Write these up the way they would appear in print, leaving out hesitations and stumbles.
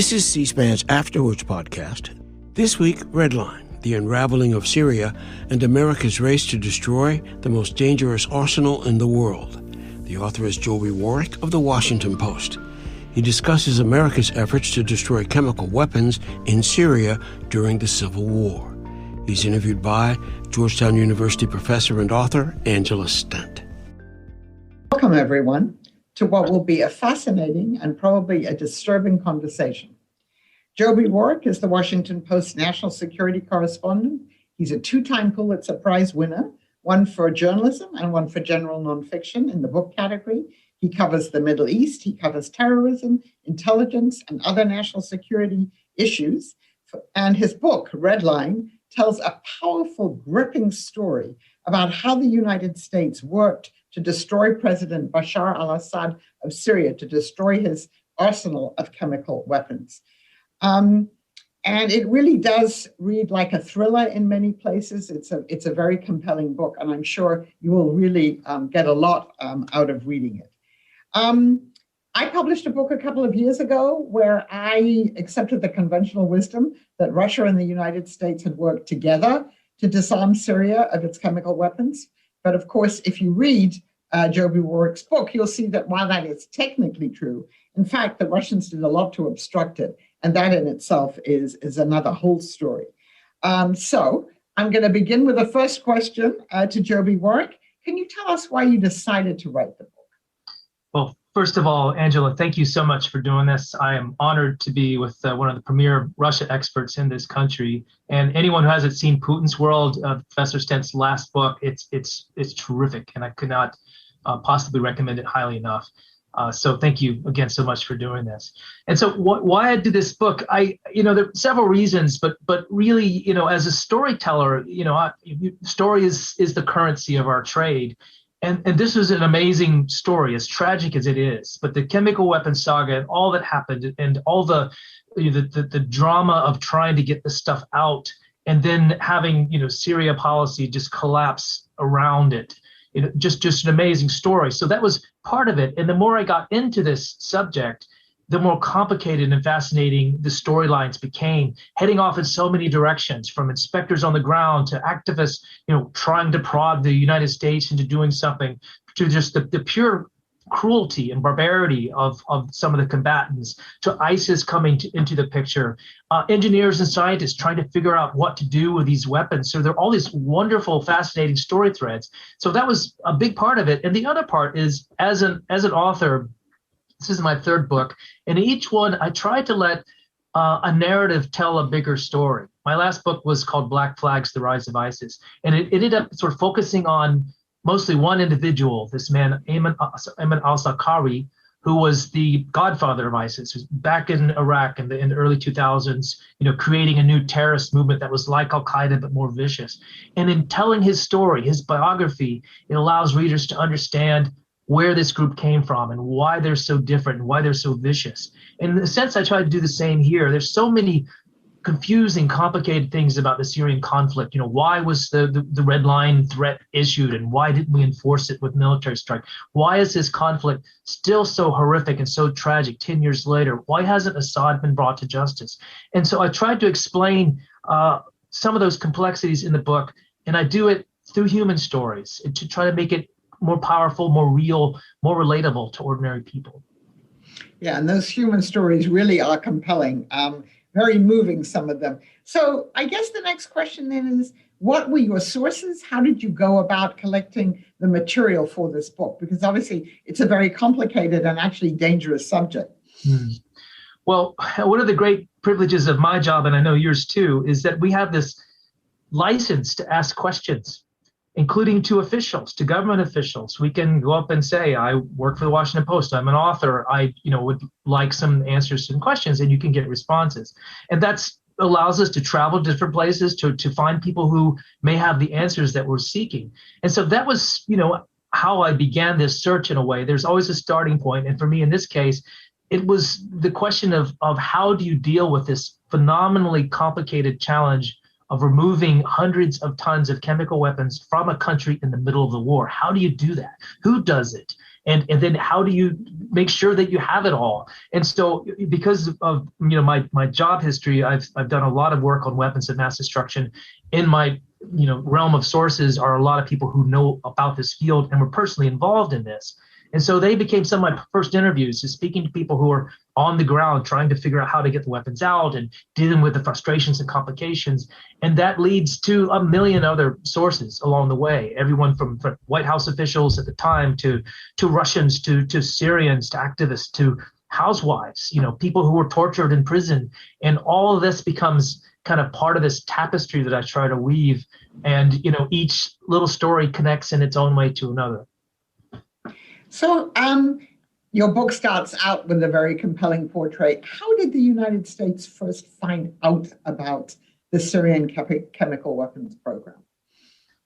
This is C-SPAN's Afterwards podcast. This week, Redline, the unraveling of Syria and America's race to destroy the most dangerous arsenal in the world. The author is Joby Warrick of The Washington Post. He discusses America's efforts to destroy chemical weapons in Syria during the Civil War. He's interviewed by Georgetown University professor and author Angela Stent. Welcome, everyone, to what will be a fascinating and probably a disturbing conversation. Joby Warrick is the Washington Post national security correspondent. He's a two-time Pulitzer Prize winner, one for journalism and one for general nonfiction in the book category. He covers the Middle East, he covers terrorism, intelligence, and other national security issues. And his book, Redline, tells a powerful, gripping story about how the United States worked to destroy President Bashar al-Assad of Syria, to destroy his arsenal of chemical weapons. And it really does read like a thriller in many places. It's a very compelling book, and I'm sure you will really get a lot out of reading it. I published a book a couple of years ago where I accepted the conventional wisdom that Russia and the United States had worked together to disarm Syria of its chemical weapons. But of course, if you read Joby Warrick's book, you'll see that while that is technically true, in fact, the Russians did a lot to obstruct it. And that in itself is another whole story. So I'm going to begin with the first question to Joby Warrick. Can you tell us why you decided to write the book? Well, first of all, Angela, thank you so much for doing this. I am honored to be with one of the premier Russia experts in this country. And anyone who hasn't seen Putin's World, Professor Stent's last book, it's terrific. And I could not possibly recommend it highly enough. So thank you again so much for doing this. And so why I did this book, there are several reasons, but really, as a storyteller, story is the currency of our trade. And this was an amazing story, as tragic as it is. But the chemical weapons saga and all that happened and all the drama of trying to get the stuff out and then having, Syria policy just collapse around it. Just an amazing story. So that was part of it. And the more I got into this subject, the more complicated and fascinating the storylines became, heading off in so many directions, from inspectors on the ground to activists, trying to prod the United States into doing something, to just the pure cruelty and barbarity of some of the combatants, to ISIS coming into the picture, engineers and scientists trying to figure out what to do with these weapons. So there are all these wonderful, fascinating story threads. So that was a big part of it. And the other part is, as an author, this is my third book, and in each one I tried to let a narrative tell a bigger story. My last book was called Black Flags: The Rise of ISIS, and it ended up sort of focusing on mostly one individual, this man, Ayman al-Zawahiri, who was the godfather of ISIS, who's back in Iraq in the early 2000s, creating a new terrorist movement that was like Al-Qaeda but more vicious. And in telling his story, his biography, it allows readers to understand where this group came from and why they're so different and why they're so vicious. In a sense, I try to do the same here. There's so many confusing, complicated things about the Syrian conflict. Why was the red line threat issued, and why didn't we enforce it with military strike? Why is this conflict still so horrific and so tragic 10 years later? Why hasn't Assad been brought to justice? And so I tried to explain some of those complexities in the book, and I do it through human stories to try to make it more powerful, more real, more relatable to ordinary people. Yeah, and those human stories really are compelling. Very moving, some of them. So I guess the next question then is, what were your sources? How did you go about collecting the material for this book? Because obviously it's a very complicated and actually dangerous subject. Well, one of the great privileges of my job, and I know yours too, is that we have this license to ask questions, including to officials, to government officials. We can go up and say, I work for the Washington Post, I'm an author, I would like some answers to some questions, and you can get responses. And that allows us to travel to different places to find people who may have the answers that we're seeking. And so that was, how I began this search in a way. There's always a starting point. And for me, in this case, it was the question of how do you deal with this phenomenally complicated challenge of removing hundreds of tons of chemical weapons from a country in the middle of the war. How do you do that? Who does it? And then how do you make sure that you have it all? And so because of my job history, I've done a lot of work on weapons of mass destruction. In my realm of sources are a lot of people who know about this field and were personally involved in this. And so they became some of my first interviews, is speaking to people who are on the ground trying to figure out how to get the weapons out and dealing with the frustrations and complications. And that leads to a million other sources along the way, everyone from White House officials at the time to Russians, to Syrians, to activists, to housewives, people who were tortured in prison. And all of this becomes kind of part of this tapestry that I try to weave. And, each little story connects in its own way to another. So your book starts out with a very compelling portrait. How did the United States first find out about the Syrian chemical weapons program?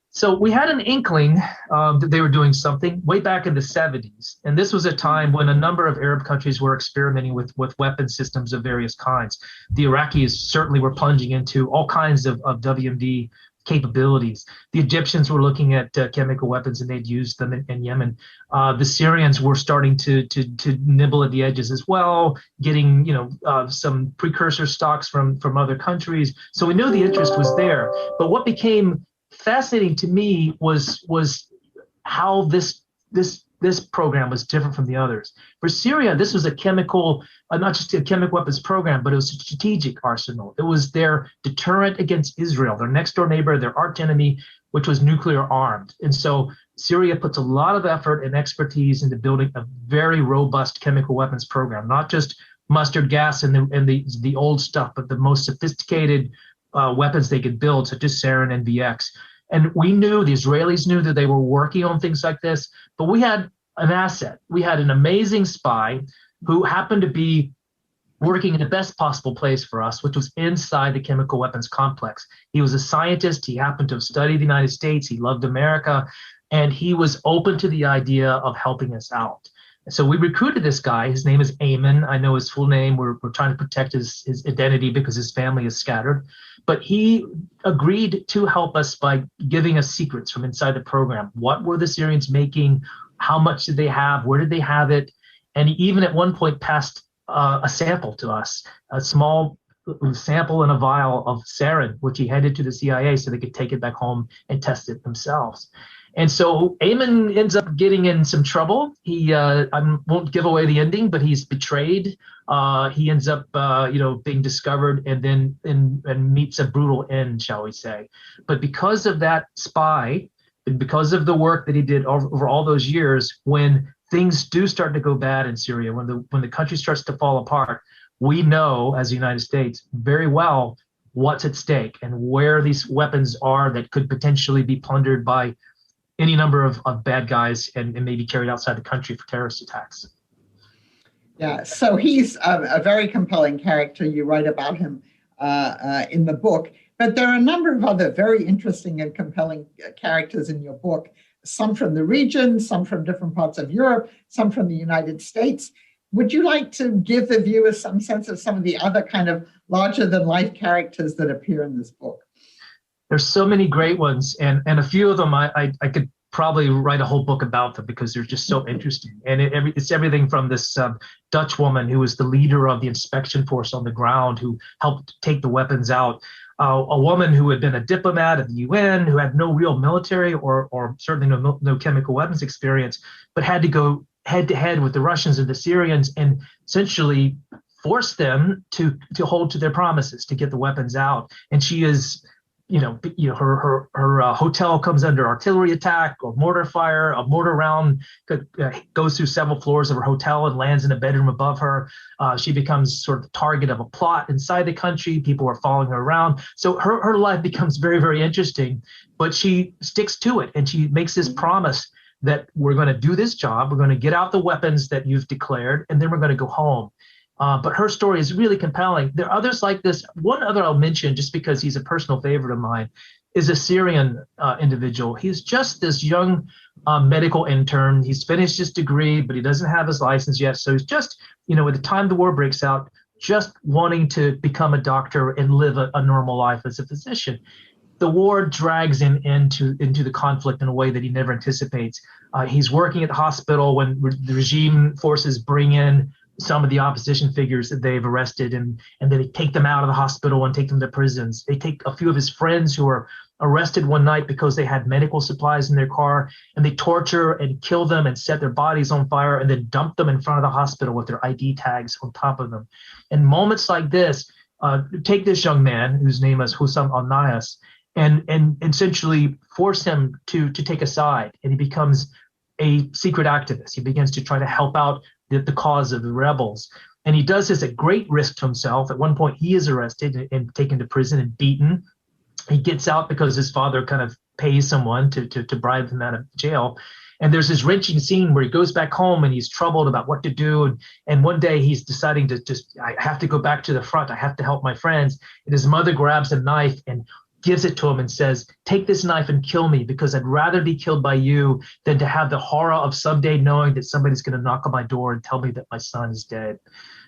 So we had an inkling that they were doing something way back in the 70s. And this was a time when a number of Arab countries were experimenting with weapon systems of various kinds. The Iraqis certainly were plunging into all kinds of WMD capabilities. The Egyptians were looking at chemical weapons, and they'd used them in Yemen. The Syrians were starting to nibble at the edges as well, getting some precursor stocks from other countries. So we knew the interest was there. But what became fascinating to me was how this program was different from the others. For Syria, this was a chemical, not just a chemical weapons program, but it was a strategic arsenal. It was their deterrent against Israel, their next door neighbor, their arch enemy, which was nuclear armed. And so Syria puts a lot of effort and expertise into building a very robust chemical weapons program, not just mustard gas and the old stuff, but the most sophisticated weapons they could build, such as sarin and VX. And we knew, the Israelis knew that they were working on things like this, but we had an asset. We had an amazing spy who happened to be working in the best possible place for us, which was inside the chemical weapons complex. He was a scientist. He happened to have studied the United States. He loved America, and he was open to the idea of helping us out. So we recruited this guy. His name is Ayman. I know his full name. We're trying to protect his identity because his family is scattered. But he agreed to help us by giving us secrets from inside the program. What were the Syrians making? How much did they have? Where did they have it? And he even at one point passed a sample to us, a small sample in a vial of sarin, which he handed to the CIA so they could take it back home and test it themselves. And so Ayman ends up getting in some trouble. He, I won't give away the ending, but he's betrayed. He ends up, being discovered and meets a brutal end, shall we say. But because of that spy, and because of the work that he did over all those years, when things do start to go bad in Syria, when the country starts to fall apart, we know as the United States very well what's at stake and where these weapons are that could potentially be plundered by any number of bad guys and maybe carried outside the country for terrorist attacks. Yeah, so he's a very compelling character. You write about him in the book. But there are a number of other very interesting and compelling characters in your book, some from the region, some from different parts of Europe, some from the United States. Would you like to give the viewers some sense of some of the other kind of larger-than-life characters that appear in this book? There's so many great ones, and a few of them I could probably write a whole book about them because they're just so interesting. And it's everything from this Dutch woman who was the leader of the inspection force on the ground who helped take the weapons out. A woman who had been a diplomat at the UN, who had no real military or certainly no chemical weapons experience, but had to go head-to-head with the Russians and the Syrians and essentially force them to hold to their promises to get the weapons out. And she is, her hotel comes under artillery attack or mortar fire. A mortar round goes through several floors of her hotel and lands in a bedroom above her. She becomes sort of the target of a plot inside the country. People are following her around. So her life becomes very, very interesting, but she sticks to it. And she makes this promise that we're going to do this job. We're going to get out the weapons that you've declared, and then we're going to go home. But her story is really compelling. There are others like this. One other I'll mention, just because he's a personal favorite of mine, is a Syrian individual. He's just this young medical intern. He's finished his degree, but he doesn't have his license yet. So he's just, at the time the war breaks out, just wanting to become a doctor and live a normal life as a physician. The war drags him into the conflict in a way that he never anticipates. He's working at the hospital when the regime forces bring in some of the opposition figures that they've arrested, and then they take them out of the hospital and take them to prisons. They take a few of his friends who were arrested one night because they had medical supplies in their car, and they torture and kill them and set their bodies on fire and then dump them in front of the hospital with their ID tags on top of them. And moments like this, take this young man whose name is Hussam al-Nayas, and essentially force him to take a side, and he becomes a secret activist. He begins to try to help out the cause of the rebels. And he does this at great risk to himself. At one point, he is arrested and taken to prison and beaten. He gets out because his father kind of pays someone to bribe him out of jail. And there's this wrenching scene where he goes back home and he's troubled about what to do. And one day he's deciding I have to go back to the front. I have to help my friends. And his mother grabs a knife and gives it to him and says, take this knife and kill me, because I'd rather be killed by you than to have the horror of someday knowing that somebody's going to knock on my door and tell me that my son is dead.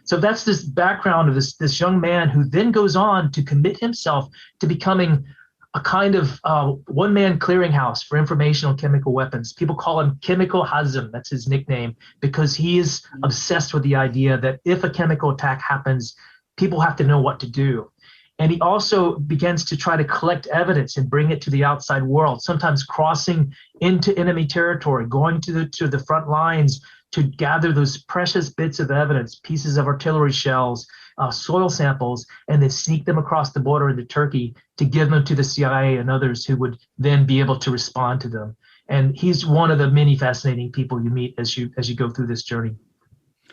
So that's this background of this young man who then goes on to commit himself to becoming a kind of one-man clearinghouse for information on chemical weapons. People call him Chemical Hazm. That's his nickname, because he is obsessed with the idea that if a chemical attack happens, people have to know what to do. And he also begins to try to collect evidence and bring it to the outside world, sometimes crossing into enemy territory, going to the front lines to gather those precious bits of evidence, pieces of artillery shells, soil samples, and then sneak them across the border into Turkey to give them to the CIA and others who would then be able to respond to them. And he's one of the many fascinating people you meet as you go through this journey.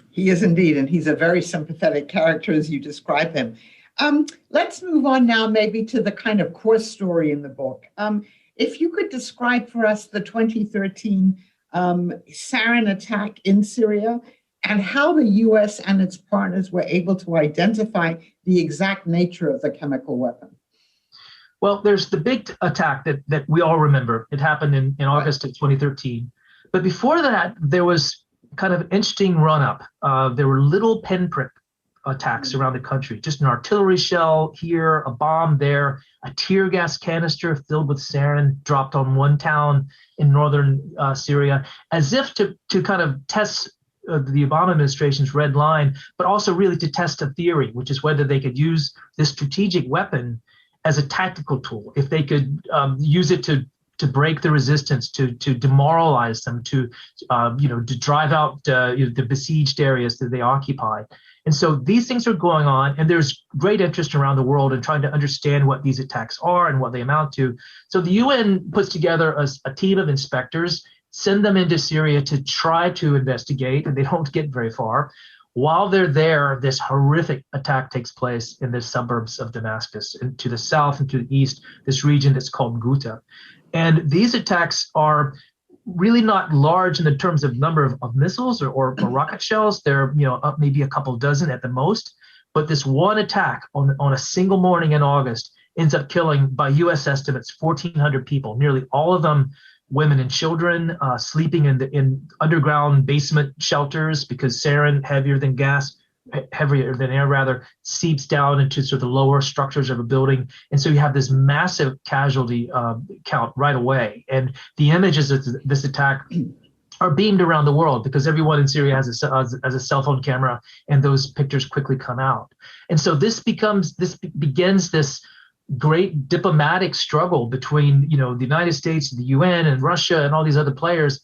He is indeed, and he's a very sympathetic character as you describe him. Let's move on now maybe to the kind of core story in the book. If you could describe for us the 2013 sarin attack in Syria and how the U.S. and its partners were able to identify the exact nature of the chemical weapon. Well, there's the big attack that we all remember. It happened in August of 2013. But before that, there was kind of an interesting run-up. There were little pinprick attacks around the country, just an artillery shell here, a bomb there, a tear gas canister filled with sarin dropped on one town in northern Syria, as if to kind of test the Obama administration's red line, but also really to test a theory, which is whether they could use this strategic weapon as a tactical tool, if they could use it to break the resistance, to demoralize them, to drive out the besieged areas that they occupy. And so these things are going on, and there's great interest around the world in trying to understand what these attacks are and what they amount to. So the UN puts together a team of inspectors, send them into Syria to try to investigate, and they don't get very far. While they're there, this horrific attack takes place in the suburbs of Damascus, and to the south and to the east, this region that's called Ghouta. And these attacks are really not large in the terms of number of missiles or rocket shells. They're up maybe a couple dozen at the most. But this one attack on a single morning in August ends up killing, by U.S. estimates, 1,400 people, nearly all of them women and children, sleeping in underground basement shelters because sarin, heavier than air, seeps down into sort of the lower structures of a building. And so you have this massive casualty count right away. And the images of this attack are beamed around the world because everyone in Syria has a cell phone camera, and those pictures quickly come out. And so this begins this great diplomatic struggle between the United States, the UN, and Russia, and all these other players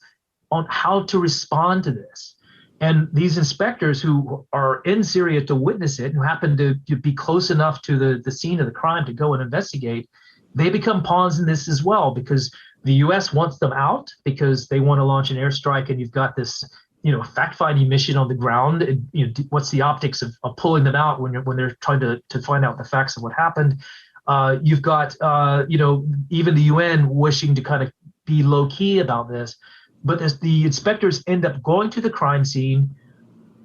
on how to respond to this. And these inspectors who are in Syria to witness it, who happen to be close enough to the scene of the crime to go and investigate, they become pawns in this as well, because the U.S. wants them out because they want to launch an airstrike, and you've got this fact-finding mission on the ground. And, what's the optics of pulling them out when they're trying to find out the facts of what happened? You've got even the UN wishing to kind of be low-key about this. But as the inspectors end up going to the crime scene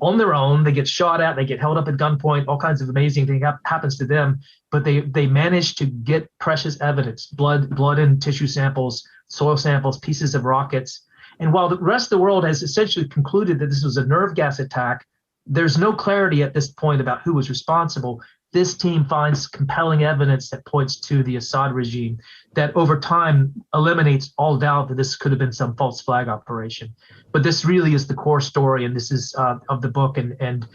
on their own, they get shot at, they get held up at gunpoint, all kinds of amazing things happens to them. But they manage to get precious evidence, blood and tissue samples, soil samples, pieces of rockets. And while the rest of the world has essentially concluded that this was a nerve gas attack, there's no clarity at this point about who was responsible. This team finds compelling evidence that points to the Assad regime that over time eliminates all doubt that this could have been some false flag operation. But this really is the core story, and this is of the book, and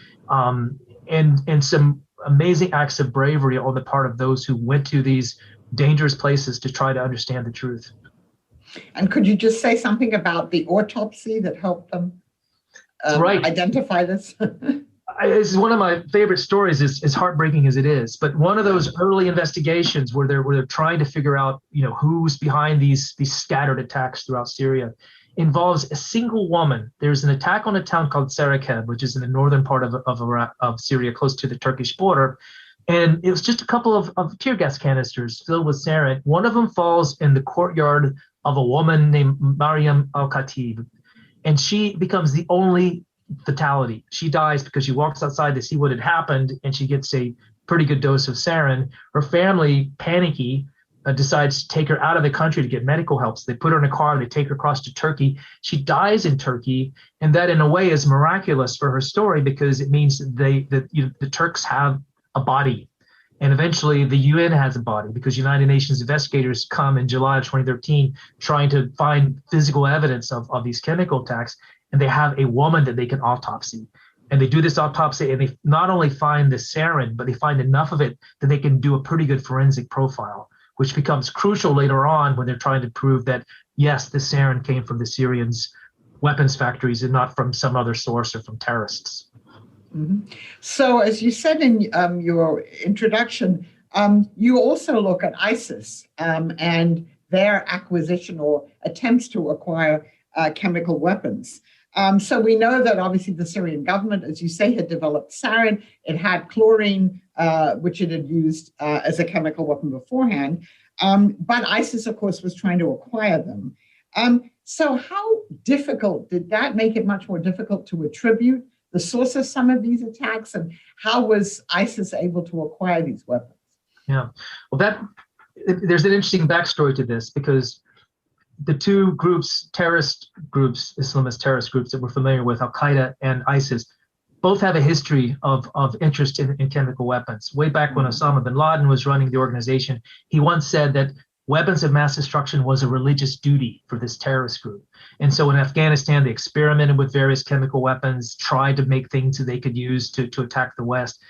some amazing acts of bravery on the part of those who went to these dangerous places to try to understand the truth. And could you just say something about the autopsy that helped them right. identify this? This is one of my favorite stories, as heartbreaking as it is. But one of those early investigations where they're trying to figure out, who's behind these scattered attacks throughout Syria involves a single woman. There's an attack on a town called Sarakeb, which is in the northern part of Syria, close to the Turkish border. And it was just a couple of tear gas canisters filled with sarin. One of them falls in the courtyard of a woman named Mariam Al-Khatib. And she becomes the only fatality. She dies because she walks outside to see what had happened, and she gets a pretty good dose of sarin. Her family, panicky, decides to take her out of the country to get medical help. So they put her in a car, they take her across to Turkey. She dies in Turkey, and that in a way is miraculous for her story because it means the Turks have a body. And eventually the UN has a body because United Nations investigators come in July of 2013 trying to find physical evidence of these chemical attacks. And they have a woman that they can autopsy. And they do this autopsy, and they not only find the sarin, but they find enough of it that they can do a pretty good forensic profile, which becomes crucial later on when they're trying to prove that, yes, the sarin came from the Syrians' weapons factories and not from some other source or from terrorists. Mm-hmm. So as you said in your introduction, you also look at ISIS and their acquisition or attempts to acquire chemical weapons. So we know that obviously the Syrian government, as you say, had developed sarin. It had chlorine, which it had used as a chemical weapon beforehand. But ISIS, of course, was trying to acquire them. So how difficult did that make it much more difficult to attribute the source of some of these attacks? And how was ISIS able to acquire these weapons? Yeah, well, there's an interesting backstory to this because the two groups, Islamist terrorist groups that we're familiar with, Al-Qaeda and ISIS, both have a history of interest in chemical weapons. Way back when Osama bin Laden was running the organization, he once said that weapons of mass destruction was a religious duty for this terrorist group. And so in Afghanistan, they experimented with various chemical weapons, tried to make things that they could use to attack the West.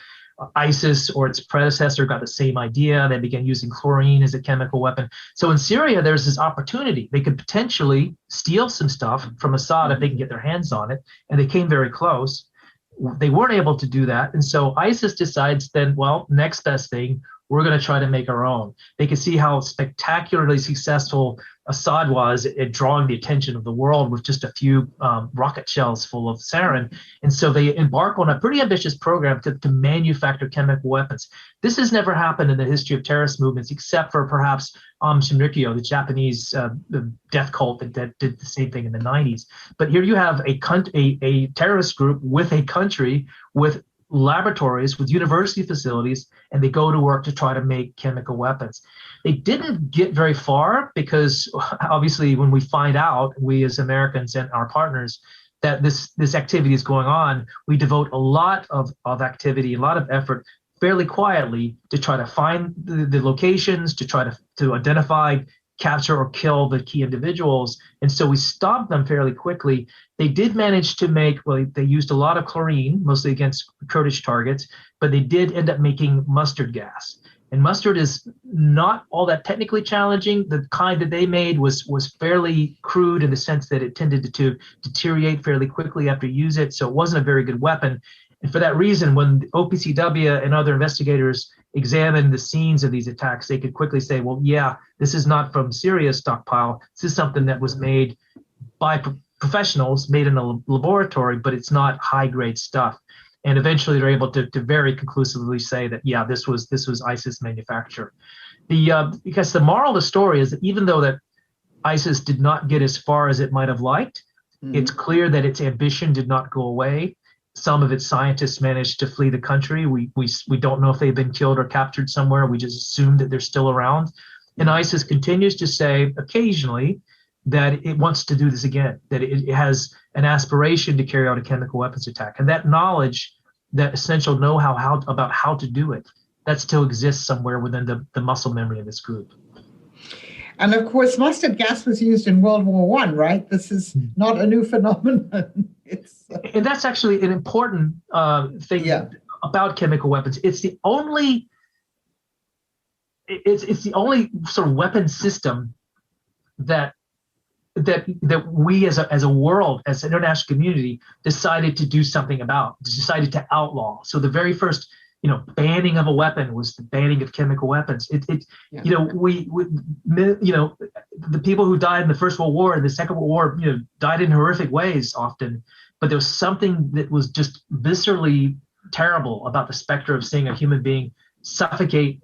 ISIS or its predecessor got the same idea. They began using chlorine as a chemical weapon. So in Syria, there's this opportunity. They could potentially steal some stuff from Assad if they can get their hands on it. And they came very close. They weren't able to do that. And so ISIS decides then, well, next best thing, we're going to try to make our own. They could see how spectacularly successful Assad was at drawing the attention of the world with just a few rocket shells full of sarin. And so they embark on a pretty ambitious program to manufacture chemical weapons. This has never happened in the history of terrorist movements, except for perhaps Shinrikyo, the Japanese death cult that did the same thing in the 90s. But here you have a terrorist group with a country with laboratories, with university facilities, and they go to work to try to make chemical weapons. They didn't get very far because obviously when we find out, we as Americans and our partners, that this activity is going on, we devote a lot of activity, a lot of effort fairly quietly to try to find the locations, to try to identify, capture or kill the key individuals. And so we stopped them fairly quickly. They did manage to they used a lot of chlorine, mostly against Kurdish targets, but they did end up making mustard gas. And mustard is not all that technically challenging. The kind that they made was fairly crude in the sense that it tended to deteriorate fairly quickly after you use it. So it wasn't a very good weapon. And for that reason, when OPCW and other investigators examined the scenes of these attacks, they could quickly say, well, yeah, this is not from Syria's stockpile. This is something that was made by professionals, made in a laboratory, but it's not high-grade stuff. And eventually they're able to very conclusively say that, yeah, this was ISIS manufacture. Because the moral of the story is that even though that ISIS did not get as far as it might have liked, it's clear that its ambition did not go away. Some of its scientists managed to flee the country. We don't know if they've been killed or captured somewhere. We just assume that they're still around. And ISIS continues to say occasionally that it wants to do this again, that it has an aspiration to carry out a chemical weapons attack. And that knowledge, that essential know-how about how to do it, that still exists somewhere within the muscle memory of this group. And of course, mustard gas was used in World War I, right? This is not a new phenomenon. And that's actually an important thing about chemical weapons. It's the only sort of weapon system that we as a world, as an international community, decided to do something about, decided to outlaw. So the very first banning of a weapon was the banning of chemical weapons. The people who died in the First World War and the Second World War, died in horrific ways often, but there was something that was just viscerally terrible about the specter of seeing a human being suffocate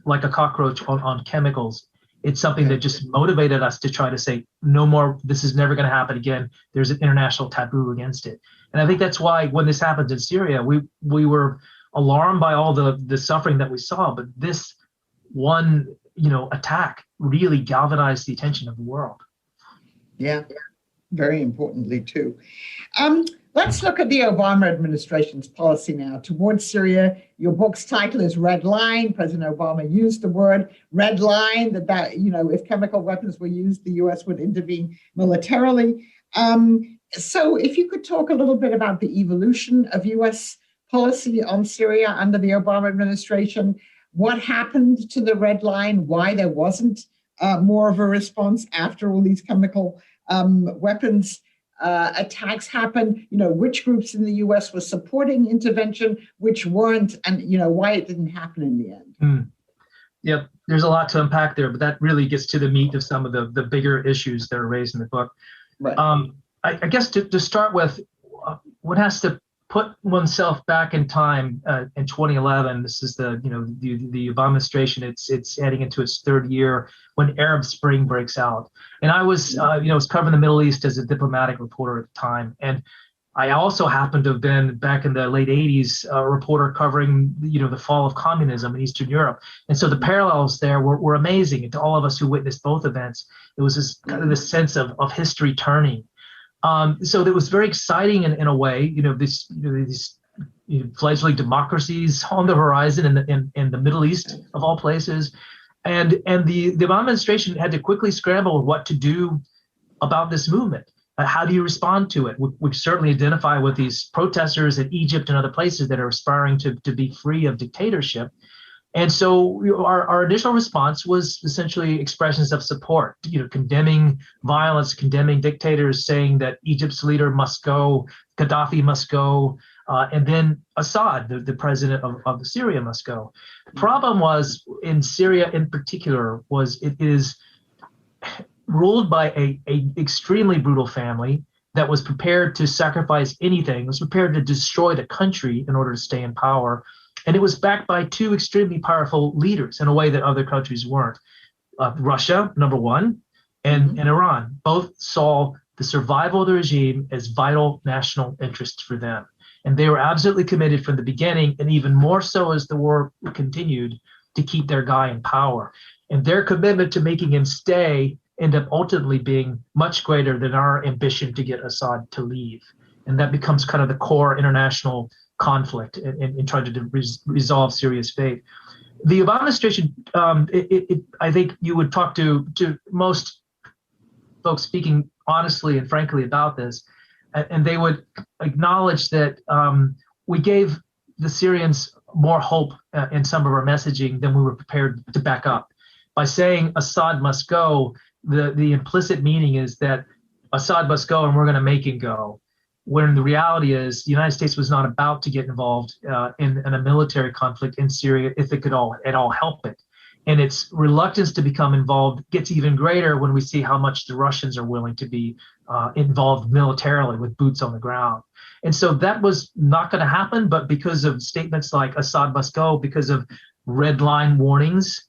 like a cockroach on chemicals. It's something that just motivated us to try to say, no more, this is never going to happen again. There's an international taboo against it. And I think that's why when this happened in Syria, we were alarmed by all the suffering that we saw, but this one attack really galvanized the attention of the world. Yeah, very importantly too. Let's look at the Obama administration's policy now towards Syria. Your book's title is Red Line. President Obama used the word red line, that if chemical weapons were used, the U.S. would intervene militarily. So if you could talk a little bit about the evolution of U.S. policy on Syria under the Obama administration, what happened to the red line, why there wasn't more of a response after all these chemical weapons attacks happened, which groups in the U.S. were supporting intervention, which weren't, and why it didn't happen in the end. Yep, there's a lot to unpack there, but that really gets to the meat of some of the bigger issues that are raised in the book. Right. I guess to start with, one has to put oneself back in time. In 2011, this is the Obama administration. It's heading into its third year when Arab Spring breaks out, and I was was covering the Middle East as a diplomatic reporter at the time, and I also happened to have been back in the late 80s a reporter covering the fall of communism in Eastern Europe, and so the parallels there were amazing. And to all of us who witnessed both events, it was this kind of this sense of history turning. So that was very exciting in a way, these fledgling democracies on the horizon in the Middle East of all places. And the Obama administration had to quickly scramble what to do about this movement. How do you respond to it? We certainly identify with these protesters in Egypt and other places that are aspiring to be free of dictatorship. And so our initial response was essentially expressions of support, condemning violence, condemning dictators, saying that Egypt's leader must go, Gaddafi must go, and then Assad, the president of Syria, must go. The problem was in Syria in particular it is ruled by a extremely brutal family that was prepared to sacrifice anything, was prepared to destroy the country in order to stay in power. And it was backed by two extremely powerful leaders in a way that other countries weren't. Russia, number one, and Iran. Both saw the survival of the regime as vital national interest for them. And they were absolutely committed from the beginning, and even more so as the war continued, to keep their guy in power. And their commitment to making him stay ended up ultimately being much greater than our ambition to get Assad to leave. And that becomes kind of the core international conflict in trying to resolve Syria's fate. The Obama administration, I think you would talk to most folks speaking honestly and frankly about this, and they would acknowledge that we gave the Syrians more hope in some of our messaging than we were prepared to back up. By saying Assad must go, the implicit meaning is that Assad must go and we're going to make him go. When the reality is the United States was not about to get involved in a military conflict in Syria if it could at all help it. And its reluctance to become involved gets even greater when we see how much the Russians are willing to be involved militarily with boots on the ground. And so that was not going to happen, but because of statements like Assad must go, because of red line warnings,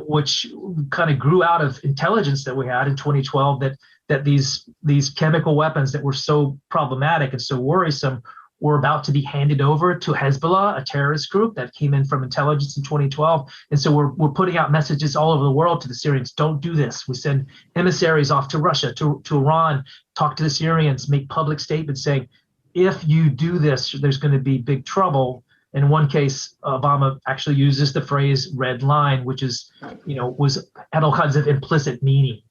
which kind of grew out of intelligence that we had in 2012 that these chemical weapons that were so problematic and so worrisome were about to be handed over to Hezbollah, a terrorist group that came in from intelligence in 2012. And so we're putting out messages all over the world to the Syrians, don't do this. We send emissaries off to Russia, to Iran, talk to the Syrians, make public statements saying, if you do this, there's going to be big trouble. In one case, Obama actually uses the phrase red line, which is, had all kinds of implicit meaning.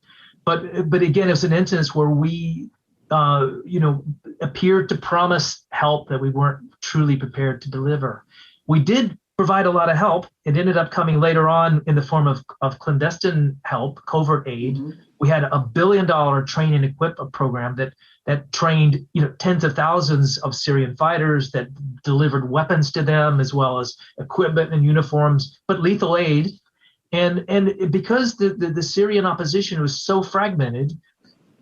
But again, it's an instance where we appeared to promise help that we weren't truly prepared to deliver. We did provide a lot of help. It ended up coming later on in the form of clandestine help, covert aid. Mm-hmm. We had $1 billion train and equip program that trained tens of thousands of Syrian fighters, that delivered weapons to them as well as equipment and uniforms, but lethal aid. And because the Syrian opposition was so fragmented,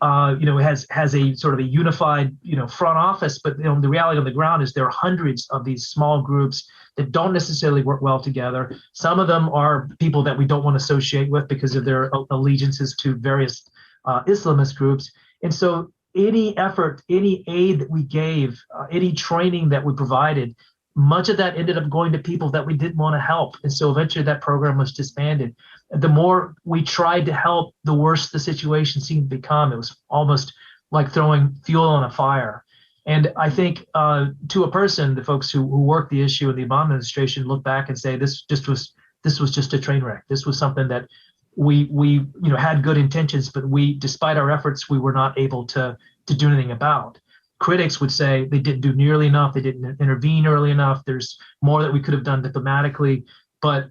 has a sort of a unified, front office, but the reality on the ground is there are hundreds of these small groups that don't necessarily work well together. Some of them are people that we don't want to associate with because of their allegiances to various Islamist groups. And so any effort, any aid that we gave, any training that we provided, much of that ended up going to people that we didn't want to help. And so eventually that program was disbanded. The more we tried to help, the worse the situation seemed to become. It was almost like throwing fuel on a fire. And I think to a person, the folks who worked the issue in the Obama administration look back and say, this was just a train wreck. This was something that we had good intentions, but despite our efforts, we were not able to do anything about. Critics would say they didn't do nearly enough. They didn't intervene early enough. There's more that we could have done diplomatically. But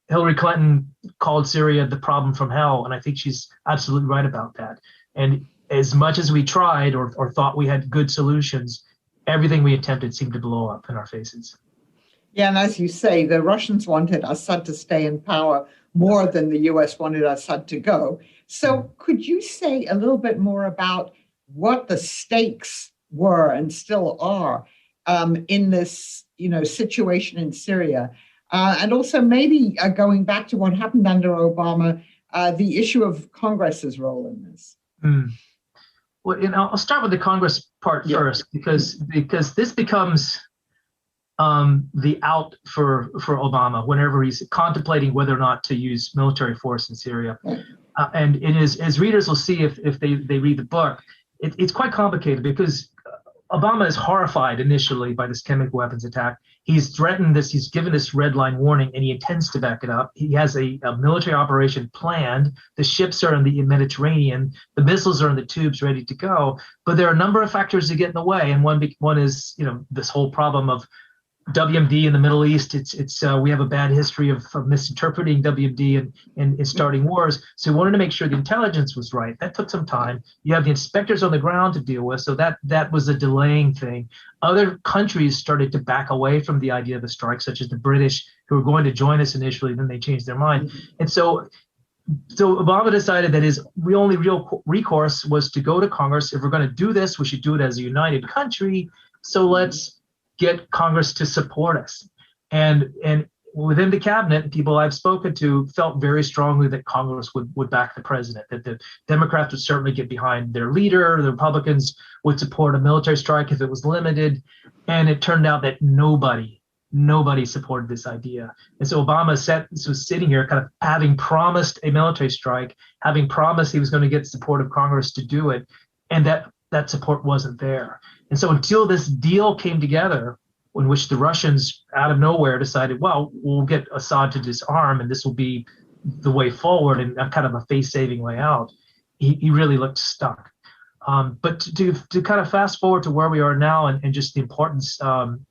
Hillary Clinton called Syria the problem from hell, and I think she's absolutely right about that. And as much as we tried or thought we had good solutions, everything we attempted seemed to blow up in our faces. Yeah, and as you say, the Russians wanted Assad to stay in power more than the U.S. wanted Assad to go. So could you say a little bit more about what the stakes were and still are in this, situation in Syria? And also maybe going back to what happened under Obama, the issue of Congress's role in this. Well, I'll start with the Congress part first, because this becomes the out for Obama whenever he's contemplating whether or not to use military force in Syria. And as readers will see if they read the book, it's quite complicated because Obama is horrified initially by this chemical weapons attack. He's threatened this, he's given this red line warning, and he intends to back it up. He has a military operation planned. The ships are in the Mediterranean. The missiles are in the tubes ready to go. But there are a number of factors that get in the way. And one is, this whole problem of WMD in the Middle East. We have a bad history of misinterpreting WMD and starting wars. So we wanted to make sure the intelligence was right. That took some time. You have the inspectors on the ground to deal with. So that was a delaying thing. Other countries started to back away from the idea of a strike, such as the British, who were going to join us initially, then they changed their mind. And so Obama decided that his only real recourse was to go to Congress. If we're going to do this, we should do it as a united country. So let's get Congress to support us. And within the cabinet, people I've spoken to felt very strongly that Congress would back the president, that the Democrats would certainly get behind their leader, the Republicans would support a military strike if it was limited. And it turned out that nobody supported this idea. And so Obama was sitting here kind of having promised a military strike, having promised he was going to get support of Congress to do it, and that support wasn't there. And so until this deal came together, in which the Russians out of nowhere decided, well, we'll get Assad to disarm and this will be the way forward and kind of a face-saving way out, he really looked stuck. But to kind of fast forward to where we are now and just the importance, what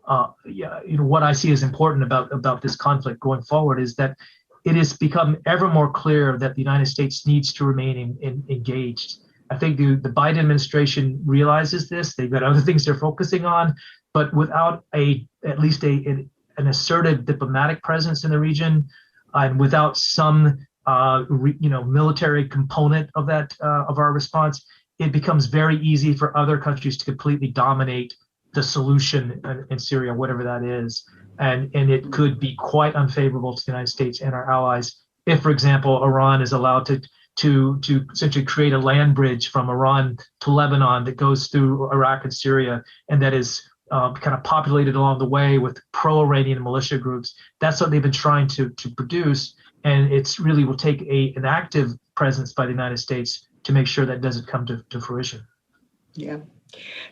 I see as important about this conflict going forward is that it has become ever more clear that the United States needs to remain engaged. I think the Biden administration realizes this. They've got other things they're focusing on, but without at least an assertive diplomatic presence in the region, and without some military component of that of our response, it becomes very easy for other countries to completely dominate the solution in Syria, whatever that is, and it could be quite unfavorable to the United States and our allies if, for example, Iran is allowed to essentially create a land bridge from Iran to Lebanon that goes through Iraq and Syria, and that is kind of populated along the way with pro-Iranian militia groups. That's what they've been trying to produce, and it's really will take an active presence by the United States to make sure that doesn't come to fruition. Yeah.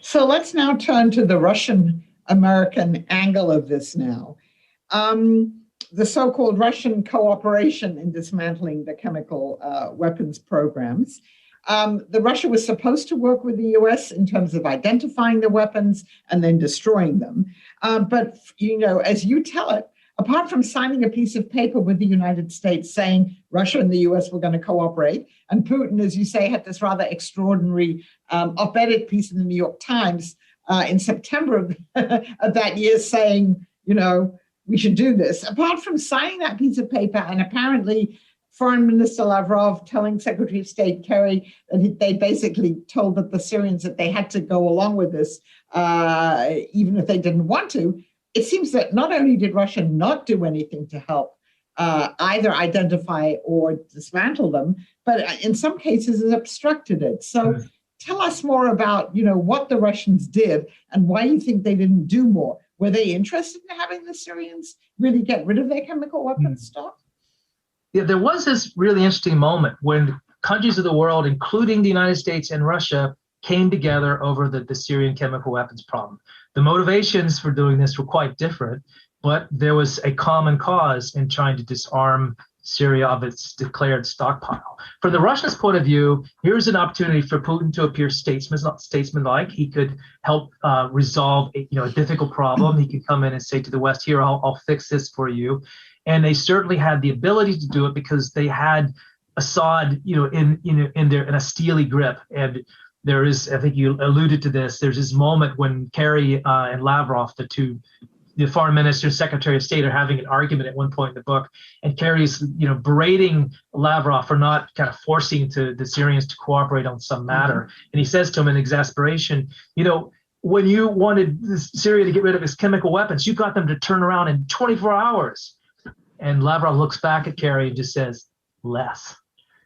So let's now turn to the Russian-American angle of this now. The so-called Russian cooperation in dismantling the chemical weapons programs. Russia was supposed to work with the U.S. in terms of identifying the weapons and then destroying them. But, as you tell it, apart from signing a piece of paper with the United States saying Russia and the U.S. were going to cooperate, and Putin, as you say, had this rather extraordinary op-ed piece in the New York Times in September of that year saying, we should do this. Apart from signing that piece of paper and apparently Foreign Minister Lavrov telling Secretary of State Kerry that they basically told the Syrians that they had to go along with this, even if they didn't want to, it seems that not only did Russia not do anything to help either identify or dismantle them, but in some cases it obstructed it. So tell us more about, what the Russians did and why you think they didn't do more. Were they interested in having the Syrians really get rid of their chemical weapons stock? Yeah, there was this really interesting moment when countries of the world, including the United States and Russia, came together over the Syrian chemical weapons problem. The motivations for doing this were quite different, but there was a common cause in trying to disarm Syria of its declared stockpile. From the Russians' point of view, here's an opportunity for Putin to appear statesmanlike. He could help resolve a difficult problem. He could come in and say to the West, here, I'll fix this for you. And they certainly had the ability to do it because they had Assad, in a steely grip. And there is, I think you alluded to this, there's this moment when Kerry and Lavrov, the foreign minister, secretary of state, are having an argument at one point in the book, and Kerry's, berating Lavrov for not kind of forcing the Syrians to cooperate on some matter. And he says to him in exasperation, when you wanted Syria to get rid of its chemical weapons, you got them to turn around in 24 hours. And Lavrov looks back at Kerry and just says, less.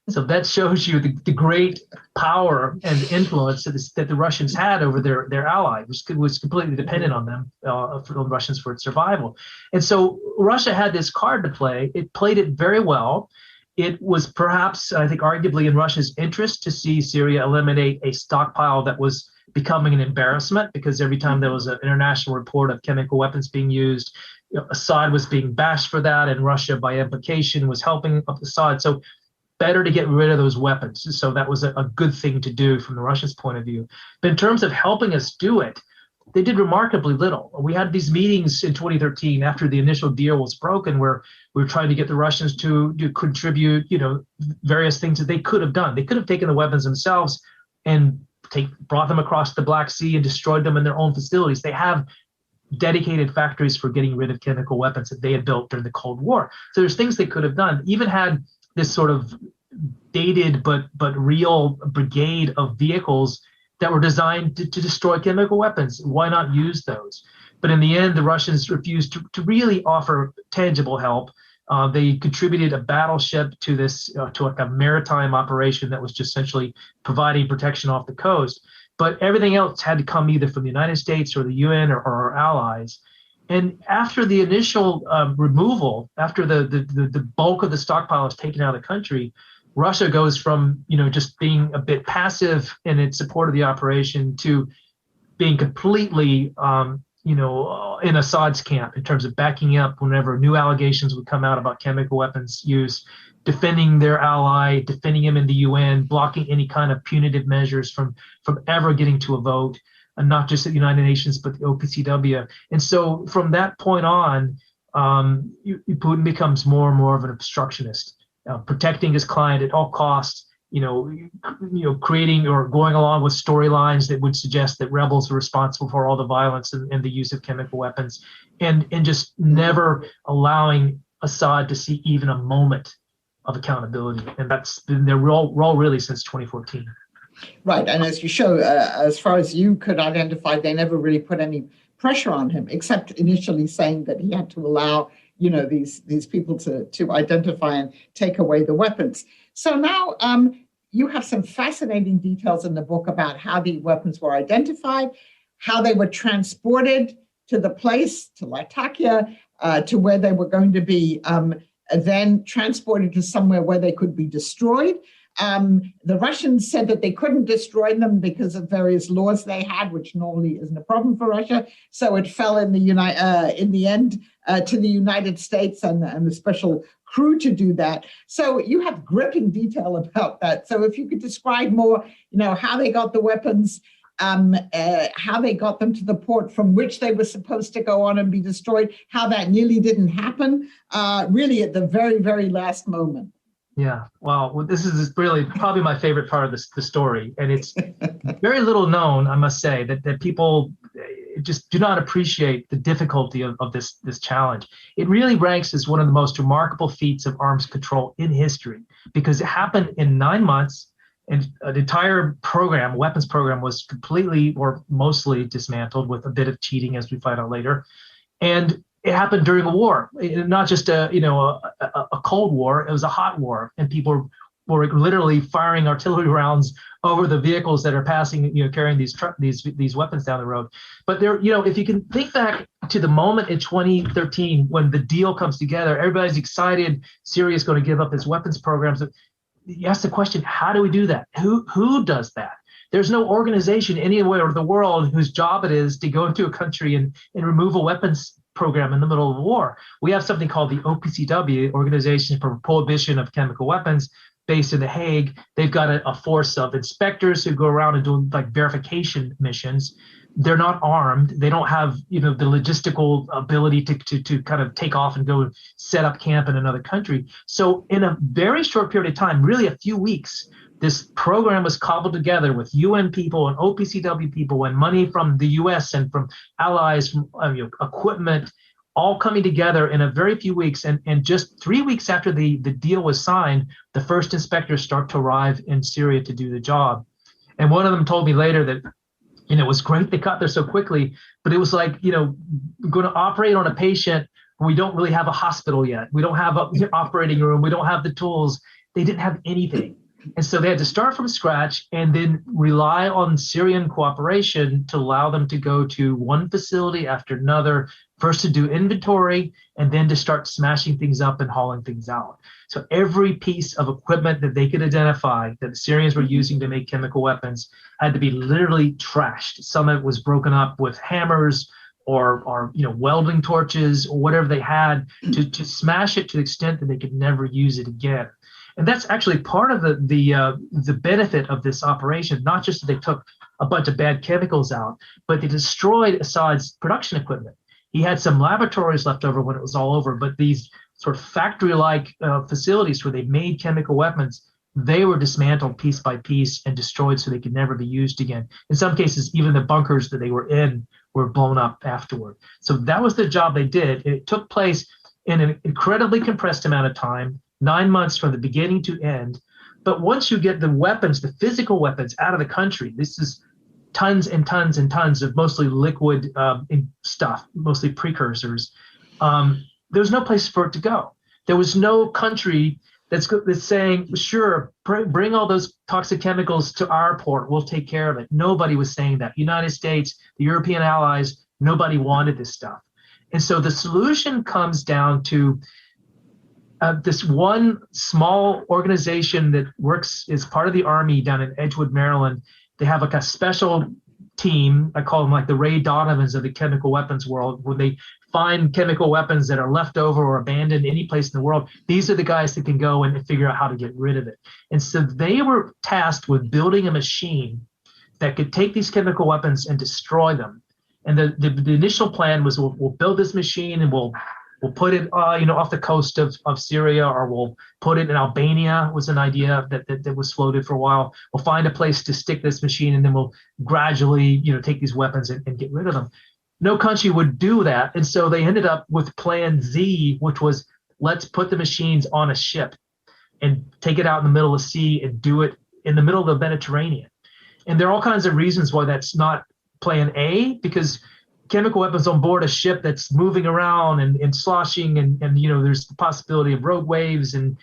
So that shows you the great power and influence that the Russians had over their ally, which was completely dependent on them, for the Russians for its survival. And so Russia had this card to play. It played it very well. It was perhaps, I think, arguably in Russia's interest to see Syria eliminate a stockpile that was becoming an embarrassment, because every time there was an international report of chemical weapons being used, Assad was being bashed for that, and Russia, by implication, was helping Assad. So better to get rid of those weapons. So that was a good thing to do from the Russians' point of view. But in terms of helping us do it, they did remarkably little. We had these meetings in 2013 after the initial deal was broken, where we were trying to get the Russians to contribute, various things that they could have done. They could have taken the weapons themselves and brought them across the Black Sea and destroyed them in their own facilities. They have dedicated factories for getting rid of chemical weapons that they had built during the Cold War. So there's things they could have done. Even had this sort of dated but real brigade of vehicles that were designed to destroy chemical weapons. Why not use those? But in the end, the Russians refused to really offer tangible help. They contributed a battleship to this, to like a maritime operation that was just essentially providing protection off the coast. But everything else had to come either from the United States or the UN or our allies. And after the initial removal, after the bulk of the stockpile is taken out of the country, Russia goes from just being a bit passive in its support of the operation to being completely in Assad's camp in terms of backing up whenever new allegations would come out about chemical weapons use, defending their ally, defending him in the UN, blocking any kind of punitive measures from ever getting to a vote. And not just at the United Nations, but the OPCW. And so from that point on, Putin becomes more and more of an obstructionist, protecting his client at all costs, creating or going along with storylines that would suggest that rebels are responsible for all the violence and the use of chemical weapons, and just never allowing Assad to see even a moment of accountability. And that's been their role really since 2014. Right, and as you show, as far as you could identify, they never really put any pressure on him, except initially saying that he had to allow, these people to identify and take away the weapons. So now you have some fascinating details in the book about how the weapons were identified, how they were transported to the place, to Latakia, to where they were going to be then transported to somewhere where they could be destroyed. The Russians said that they couldn't destroy them because of various laws they had, which normally isn't a problem for Russia. So it fell in the end to the United States and the special crew to do that. So you have gripping detail about that. So if you could describe more, how they got the weapons, how they got them to the port from which they were supposed to go on and be destroyed, how that nearly didn't happen, really at the very, very last moment. Yeah, wow. Well, this is really probably my favorite part of the story. And it's very little known, I must say, that people just do not appreciate the difficulty of this challenge. It really ranks as one of the most remarkable feats of arms control in history, because it happened in 9 months. And an entire program, weapons program, was completely or mostly dismantled with a bit of cheating, as we find out later. And it happened during a war, not just a Cold War. It was a hot war, and people were literally firing artillery rounds over the vehicles that are passing, carrying these weapons down the road. But there, if you can think back to the moment in 2013 when the deal comes together, everybody's excited. Syria is going to give up its weapons programs. You ask the question, how do we do that? Who does that? There's no organization anywhere in the world whose job it is to go into a country and remove a weapons program in the middle of a war. We have something called the OPCW, Organization for Prohibition of Chemical Weapons, based in The Hague. They've got a force of inspectors who go around and do verification missions. They're not armed. They don't have, the logistical ability to kind of take off and go set up camp in another country. So in a very short period of time, really a few weeks, this program was cobbled together with UN people and OPCW people and money from the US and from allies, from equipment, all coming together in a very few weeks. And just 3 weeks after the deal was signed, the first inspectors start to arrive in Syria to do the job. And one of them told me later that it was great they got there so quickly, but it was like, going to operate on a patient. We don't really have a hospital yet. We don't have an operating room. We don't have the tools. They didn't have anything. And so they had to start from scratch and then rely on Syrian cooperation to allow them to go to one facility after another, first to do inventory and then to start smashing things up and hauling things out. So every piece of equipment that they could identify that the Syrians were using to make chemical weapons had to be literally trashed. Some of it was broken up with hammers or welding torches or whatever they had to smash it to the extent that they could never use it again. And that's actually part of the benefit of this operation, not just that they took a bunch of bad chemicals out, but they destroyed Assad's production equipment. He had some laboratories left over when it was all over, but these sort of factory-like facilities where they made chemical weapons, they were dismantled piece by piece and destroyed so they could never be used again. In some cases, even the bunkers that they were in were blown up afterward. So that was the job they did. It took place in an incredibly compressed amount of time, 9 months from the beginning to end. But once you get the weapons, the physical weapons out of the country, this is tons and tons and tons of mostly liquid stuff, mostly precursors. There's no place for it to go. There was no country that's saying, sure, bring all those toxic chemicals to our port. We'll take care of it. Nobody was saying that. United States, the European allies, nobody wanted this stuff. And so the solution comes down to this one small organization that works as part of the Army down in Edgewood, Maryland. They have a special team. I call them the Ray Donovans of the chemical weapons world. When they find chemical weapons that are left over or abandoned any place in the world, these are the guys that can go and figure out how to get rid of it. And so they were tasked with building a machine that could take these chemical weapons and destroy them. And the initial plan was we'll build this machine and we'll put it off the coast of Syria, or we'll put it in Albania, was an idea that was floated for a while. We'll find a place to stick this machine and then we'll gradually take these weapons and get rid of them. No country would do that. And so they ended up with plan Z, which was let's put the machines on a ship and take it out in the middle of the sea and do it in the middle of the Mediterranean. And there are all kinds of reasons why that's not plan A, because chemical weapons on board a ship that's moving around and sloshing and there's the possibility of rogue waves and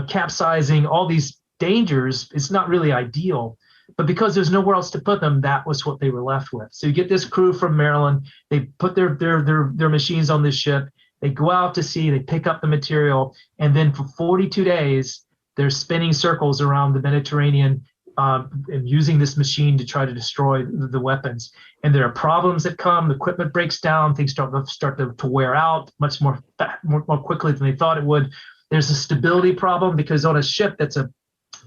capsizing, all these dangers. It's not really ideal. But because there's nowhere else to put them, that was what they were left with. So you get this crew from Maryland. They put their machines on this ship. They go out to sea. They pick up the material, and then for 42 days, they're spinning circles around the Mediterranean and using this machine to try to destroy the weapons. And there are problems that come. The equipment breaks down. Things start to wear out much more quickly than they thought it would. There's a stability problem because on a ship that's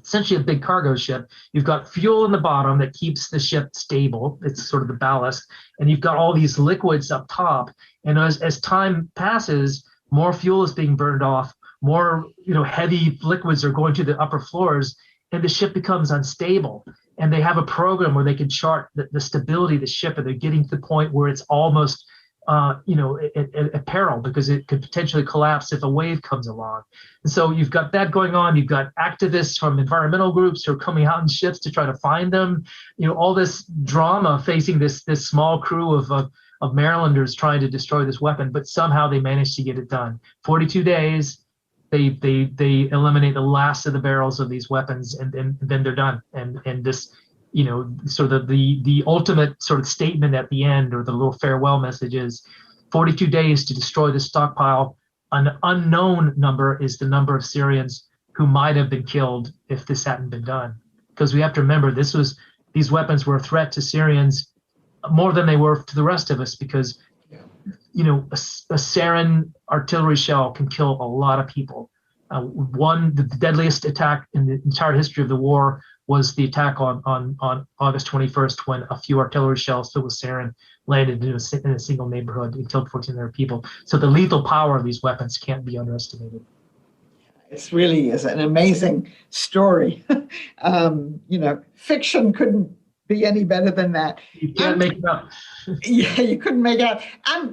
essentially a big cargo ship, you've got fuel in the bottom that keeps the ship stable. It's sort of the ballast. And you've got all these liquids up top. And as time passes, more fuel is being burned off, more heavy liquids are going to the upper floors, and the ship becomes unstable. And they have a program where they can chart the stability of the ship, and they're getting to the point where it's almost at peril because it could potentially collapse if a wave comes along. And so you've got that going on. You've got activists from environmental groups who are coming out in ships to try to find them. All this drama facing this small crew of Marylanders trying to destroy this weapon, but somehow they managed to get it done. 42 days. They eliminate the last of the barrels of these weapons, and then they're done. And this, sort of the ultimate sort of statement at the end, or the little farewell message, is 42 days to destroy the stockpile. An unknown number is the number of Syrians who might have been killed if this hadn't been done. Because we have to remember, these weapons were a threat to Syrians more than they were to the rest of us, because a sarin artillery shell can kill a lot of people. The deadliest attack in the entire history of the war was the attack on August 21st, when a few artillery shells filled with sarin landed in a single neighborhood and killed 1,400 people. So the lethal power of these weapons can't be underestimated. It really is an amazing story. Fiction couldn't be any better than that. You can't make it up. Yeah, you couldn't make it up.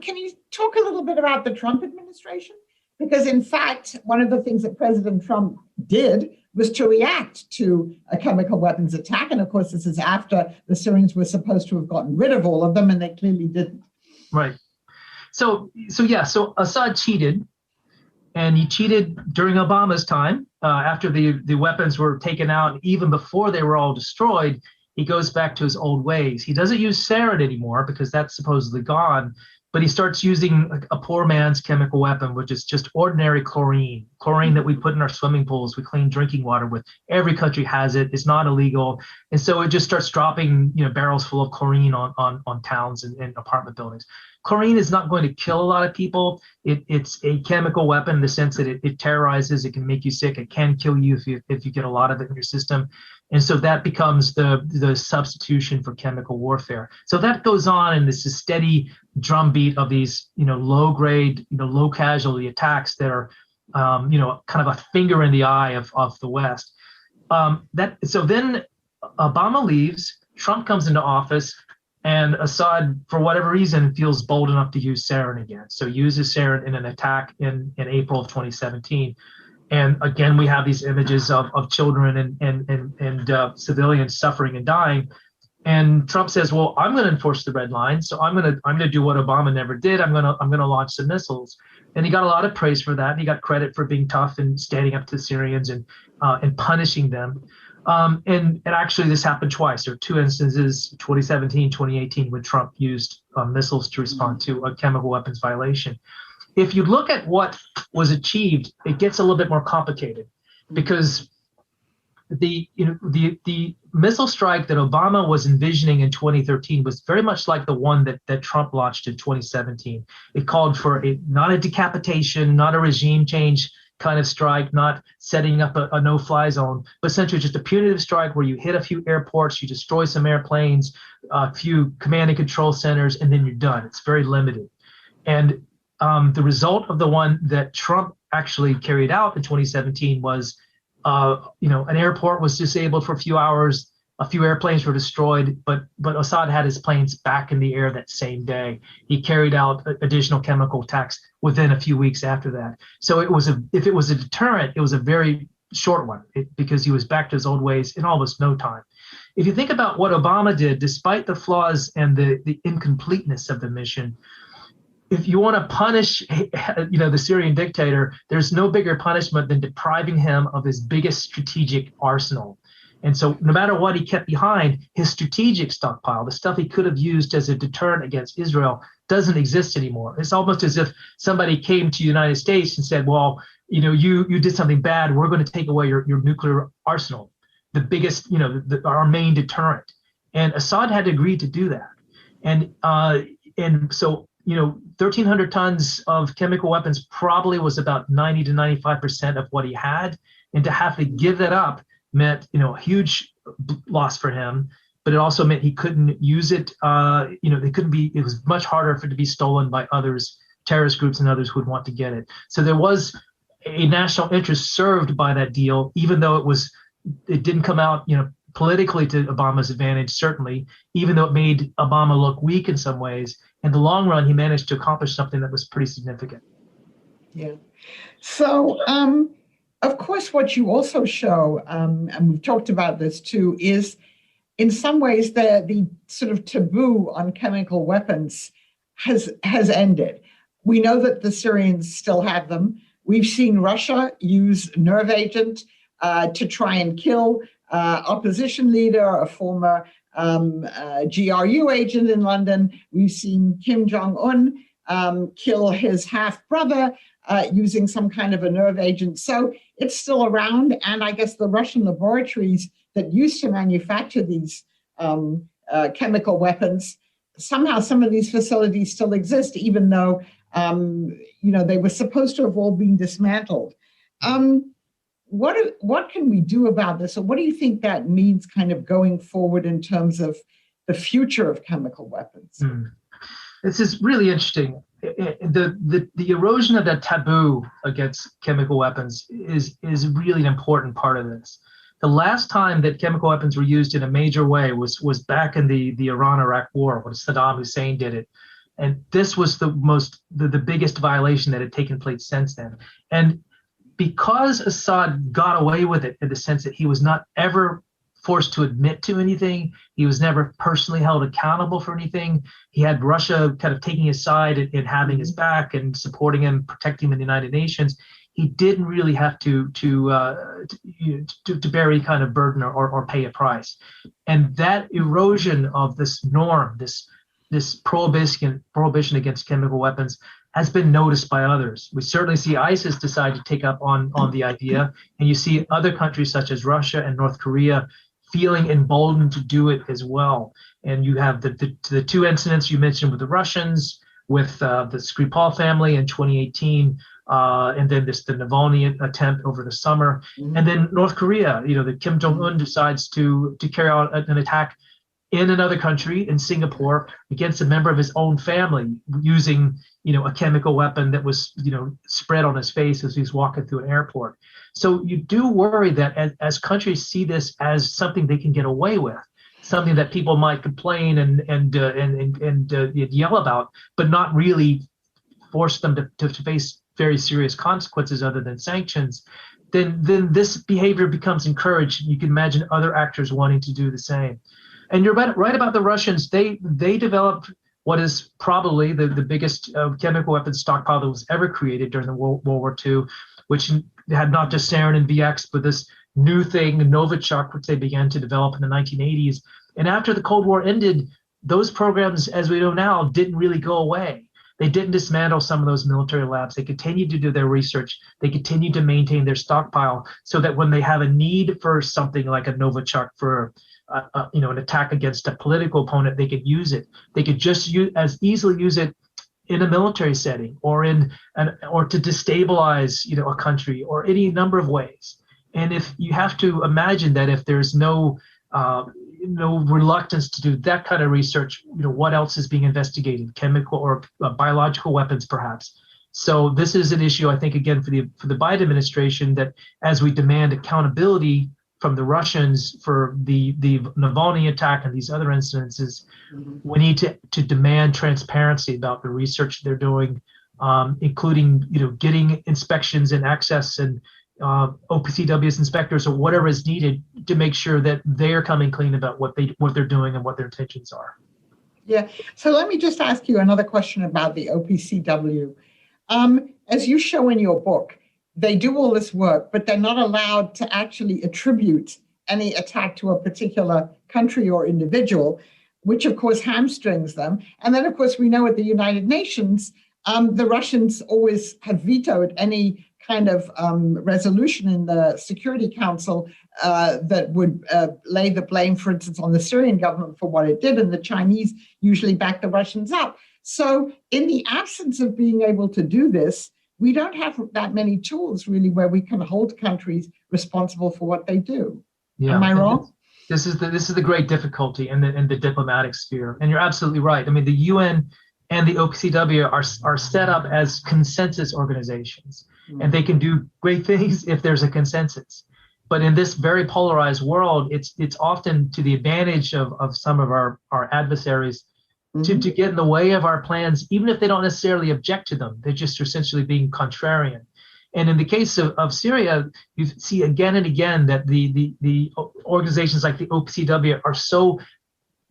Can you talk a little bit about the Trump administration? Because in fact, one of the things that President Trump did was to react to a chemical weapons attack. And of course, this is after the Syrians were supposed to have gotten rid of all of them, and they clearly didn't. Right. So Assad cheated, and he cheated during Obama's time. After the weapons were taken out, even before they were all destroyed, he goes back to his old ways. He doesn't use sarin anymore because that's supposedly gone, but he starts using a poor man's chemical weapon, which is just ordinary chlorine that we put in our swimming pools, we clean drinking water with. Every country has it. It's not illegal. And so it just starts dropping barrels full of chlorine on towns and apartment buildings. Chlorine is not going to kill a lot of people. It's a chemical weapon in the sense that it terrorizes. It can make you sick. It can kill you if you get a lot of it in your system. And so that becomes the substitution for chemical warfare. So that goes on, and this is steady drumbeat of these, low grade, low casualty attacks that are, kind of a finger in the eye of the West. So then Obama leaves, Trump comes into office, and Assad, for whatever reason, feels bold enough to use sarin again. So uses sarin in an attack in April of 2017. And again, we have these images of children and civilians suffering and dying. And Trump says, "Well, I'm going to enforce the red line. So I'm going to do what Obama never did. I'm going to launch some missiles." And he got a lot of praise for that. And he got credit for being tough and standing up to the Syrians and punishing them. And actually, this happened twice. There were two instances, 2017, 2018, when Trump used missiles to respond to a chemical weapons violation. If you look at what was achieved, it gets a little bit more complicated, because the missile strike that Obama was envisioning in 2013 was very much like the one that Trump launched in 2017. It called for not a decapitation, not a regime change kind of strike, not setting up a no-fly zone, but essentially just a punitive strike where you hit a few airports, you destroy some airplanes, a few command and control centers, and then you're done. It's very limited. And the result of the one that Trump actually carried out in 2017 was, an airport was disabled for a few hours, a few airplanes were destroyed, but Assad had his planes back in the air that same day. He carried out additional chemical attacks within a few weeks after that. So if it was a deterrent, it was a very short one, because he was back to his old ways in almost no time. If you think about what Obama did, despite the flaws and the incompleteness of the mission, if you want to punish, the Syrian dictator, there's no bigger punishment than depriving him of his biggest strategic arsenal. And so no matter what he kept behind, his strategic stockpile, the stuff he could have used as a deterrent against Israel, doesn't exist anymore. It's almost as if somebody came to the United States and said, well, you did something bad. We're going to take away your nuclear arsenal, the biggest, our main deterrent. And Assad had agreed to do that. And so 1,300 tons of chemical weapons probably was about 90 to 95% of what he had. And to have to give that up meant, a huge loss for him, but it also meant he couldn't use it. It was much harder for it to be stolen by others, terrorist groups and others who would want to get it. So there was a national interest served by that deal, even though it didn't come out, politically to Obama's advantage, certainly, even though it made Obama look weak in some ways. In the long run, he managed to accomplish something that was pretty significant. Yeah. So, of course, what you also show, and we've talked about this too, is in some ways the sort of taboo on chemical weapons has ended. We know that the Syrians still have them. We've seen Russia use nerve agent to try and kill opposition leader, a former GRU agent in London. We've seen Kim Jong-un kill his half-brother using some kind of a nerve agent. So it's still around. And I guess the Russian laboratories that used to manufacture these chemical weapons, somehow some of these facilities still exist, even though, they were supposed to have all been dismantled. What can we do about this? Or what do you think that means kind of going forward in terms of the future of chemical weapons? This is really interesting. The erosion of that taboo against chemical weapons is really an important part of this. The last time that chemical weapons were used in a major way was back in the Iran-Iraq War, when Saddam Hussein did it. And this was the biggest violation that had taken place since then. And because Assad got away with it in the sense that he was not ever forced to admit to anything, he was never personally held accountable for anything. He had Russia kind of taking his side and having his back and supporting him, protecting him in the United Nations. He didn't really have to bear any kind of burden or pay a price. And that erosion of this norm, this prohibition against chemical weapons, has been noticed by others. We certainly see ISIS decide to take up on the idea, and you see other countries such as Russia and North Korea feeling emboldened to do it as well. And you have the two incidents you mentioned with the Russians, with the Skripal family in 2018, and then the Navalny attempt over the summer, and then North Korea. That Kim Jong-un decides to carry out an attack in another country, in Singapore, against a member of his own family, using a chemical weapon that was spread on his face as he's walking through an airport. So you do worry that as countries see this as something they can get away with, something that people might complain and yell about, but not really force them to face very serious consequences other than sanctions, then this behavior becomes encouraged. You can imagine other actors wanting to do the same. And you're right about the Russians. They developed what is probably the biggest chemical weapons stockpile that was ever created during the World War II, which had not just sarin and VX, but this new thing, Novichok, which they began to develop in the 1980s. And after the Cold War ended, those programs, as we know now, didn't really go away. They didn't dismantle some of those military labs. They continued to do their research. They continued to maintain their stockpile so that when they have a need for something like a Novichok for an attack against a political opponent, they could use it. They could just as easily use it in a military setting, or or to destabilize a country, or any number of ways. And if you have to imagine that if there's no reluctance to do that kind of research, what else is being investigated, chemical or biological weapons perhaps. So this is an issue, I think, again, for the Biden administration, that as we demand accountability from the Russians for the Navalny attack and these other incidences, we need to demand transparency about the research they're doing, including getting inspections and access and OPCW's inspectors or whatever is needed to make sure that they're coming clean about what they're doing and what their intentions are. Yeah. So let me just ask you another question about the OPCW. As you show in your book, they do all this work, but they're not allowed to actually attribute any attack to a particular country or individual, which of course hamstrings them. And then, of course, we know at the United Nations, the Russians always have vetoed any kind of resolution in the Security Council that would lay the blame, for instance, on the Syrian government for what it did, and the Chinese usually back the Russians up. So in the absence of being able to do this, we don't have that many tools really where we can hold countries responsible for what they do. Yeah. Am I wrong? This is the great difficulty in the diplomatic sphere, and you're absolutely right. I mean, the UN and the OPCW are set up as consensus organizations, and they can do great things if there's a consensus. But in this very polarized world, it's often to the advantage of some of our adversaries to get in the way of our plans, even if they don't necessarily object to them. They're just essentially being contrarian. And in the case of Syria, you see again and again that the organizations like the OPCW are so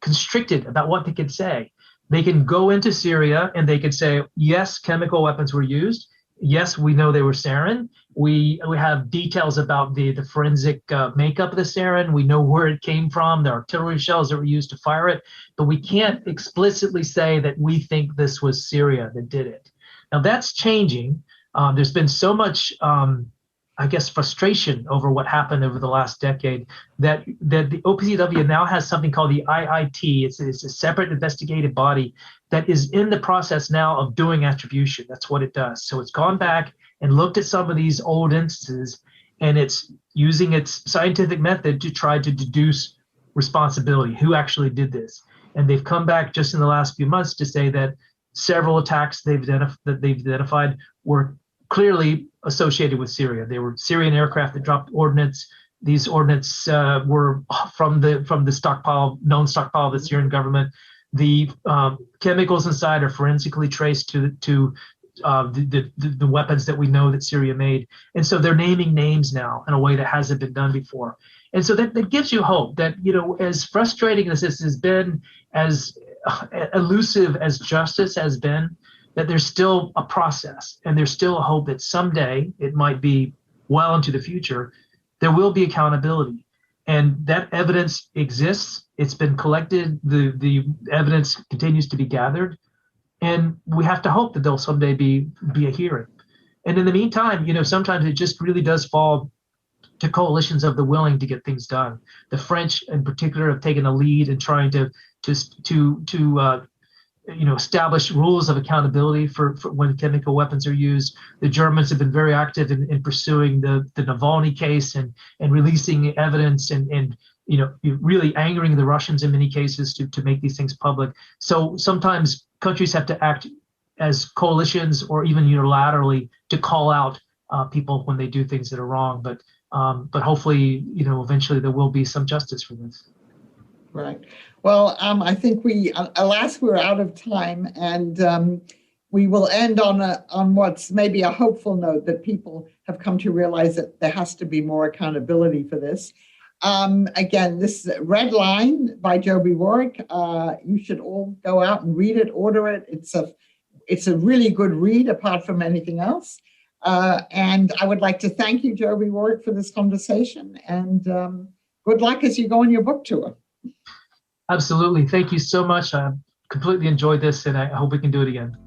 constricted about what they can say. They can go into Syria and they can say, yes, chemical weapons were used. Yes, we know they were sarin. We have details about the forensic makeup of the sarin. We know where it came from, the artillery shells that were used to fire it. But we can't explicitly say that we think this was Syria that did it. Now, that's changing. There's been so much, frustration over what happened over the last decade that the OPCW now has something called the IIT. It's a separate investigative body that is in the process now of doing attribution. That's what it does. So it's gone back and looked at some of these old instances, and it's using its scientific method to try to deduce responsibility, who actually did this. And they've come back just in the last few months to say that several attacks they've identified were clearly associated with Syria. They were Syrian aircraft that dropped ordnance. These ordnance were from the known stockpile of the Syrian government. The chemicals inside are forensically traced to the weapons that we know that Syria made. And so they're naming names now in a way that hasn't been done before. And so that gives you hope that, as frustrating as this has been, as elusive as justice has been, that there's still a process and there's still a hope that someday, it might be well into the future, there will be accountability. And that evidence exists. It's been collected. The evidence continues to be gathered. And we have to hope that there'll someday be a hearing. And in the meantime, sometimes it just really does fall to coalitions of the willing to get things done. The French in particular have taken a lead in trying to establish rules of accountability for when chemical weapons are used. The Germans have been very active in pursuing the Navalny case and releasing evidence and really angering the Russians in many cases to make these things public. So sometimes countries have to act as coalitions or even unilaterally to call out people when they do things that are wrong. But hopefully, eventually there will be some justice for this. Right. Well, I think alas, we're out of time, and we will end on what's maybe a hopeful note that people have come to realize that there has to be more accountability for this. Again, this is Red Line by Joby Warrick. You should all go out and read it, order it. It's a really good read apart from anything else. And I would like to thank you, Joby Warrick, for this conversation, and good luck as you go on your book tour. Absolutely. Thank you so much. I completely enjoyed this, and I hope we can do it again.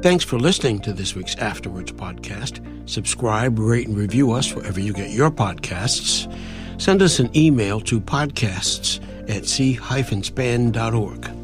Thanks for listening to this week's Afterwards podcast. Subscribe, rate, and review us wherever you get your podcasts. Send us an email to podcasts@c-span.org.